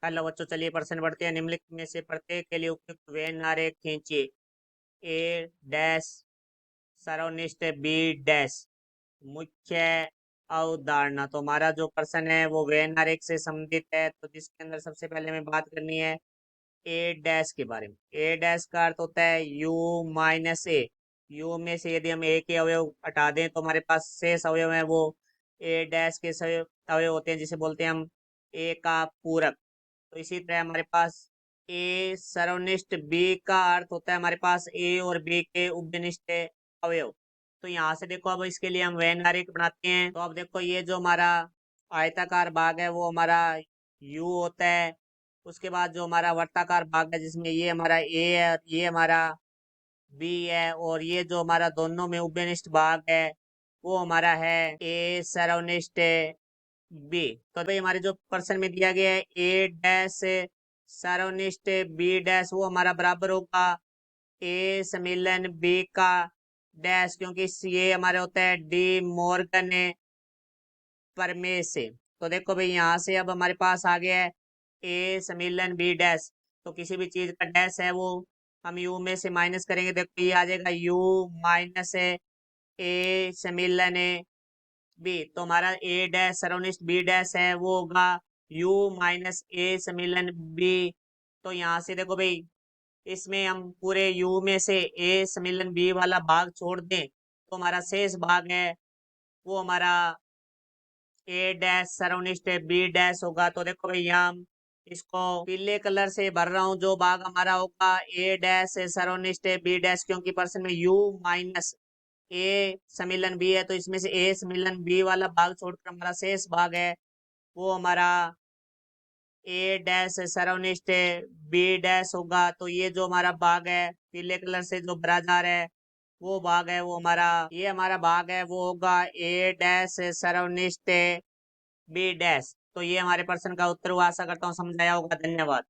Hello बच्चों, चलिए प्रश्न बढ़ते हैं। निम्नलिखित में से प्रत्येक के लिए उपयुक्त वेन आरेख खींचिए। ए डैश सरोनिष्ट बी डैश मुख्य अवधारणा। तो हमारा जो प्रश्न है वो वेन आरेख से संबंधित है, तो जिसके अंदर सबसे पहले हमें बात करनी है ए डैश के बारे में। ए डैश का अर्थ होता है यू माइनस ए। यू में से यदि हम ए के अवयव हटा दें तो हमारे पास शेष अवयव है वो ए डैश के अवयव होते हैं, जिसे बोलते हैं हम ए का पूरक। तो इसी तरह हमारे पास ए सर्वनिष्ठ बी का अर्थ होता है हमारे पास ए और बी के उपनिष्ठ अवयव। तो यहाँ से देखो, अब इसके लिए हम वेन आरेख बनाते हैं। तो अब देखो, ये जो हमारा आयताकार भाग है वो हमारा यू होता है। उसके बाद जो हमारा वर्ताकार भाग है जिसमें ये हमारा ए है और ये हमारा बी है, और ये जो हमारा दोनों में उपनिष्ठ भाग है वो हमारा है ए सर्वनिष्ठ बी। तो भाई हमारे जो प्रश्न में दिया गया है ए डैश सर्वनिष्ठ बी डैश, वो हमारा बराबर होगा ए सम्मिलन बी का डैश, क्योंकि ये हमारे होता है डी मॉर्गन प्रमेय से। तो देखो भाई, यहाँ से अब हमारे पास आ गया है ए सम्मिलन बी डैश। तो किसी भी चीज का डैश है वो हम यू में से माइनस करेंगे। देखो ये आ जाएगा यू माइनस ए सम्मिलन बी। तो हमारा ए डैश सर्वनिष्ठ बी डैश है वो होगा यू माइनस ए सम्मिलन बी। तो यहाँ से देखो भाई, इसमें हम पूरे यू में से ए सम्मिलन बी वाला भाग छोड़ दें तो हमारा शेष भाग है वो हमारा ए डैश सर्वनिष्ठ बी डैश होगा। तो देखो भाई, यहाँ हम इसको पीले कलर से भर रहा हूँ। जो भाग हमारा होगा ए डैश सर्वनिष्ठ बी डैश, क्योंकि प्रश्न में यू माइनस ए सम्मिलन बी है, तो इसमें से ए सम्मिलन बी वाला भाग छोड़कर हमारा शेष भाग है वो हमारा ए डैश सर्वनिष्ठ बी डैश होगा। तो ये जो हमारा भाग है पीले कलर से जो भरा जा रहा है वो भाग है वो हमारा, ये हमारा भाग है वो होगा ए डैश सर्वनिष्ठ बी डैश। तो ये हमारे प्रश्न का उत्तर हुआ। आशा करता हूँ समझ आया होगा। धन्यवाद।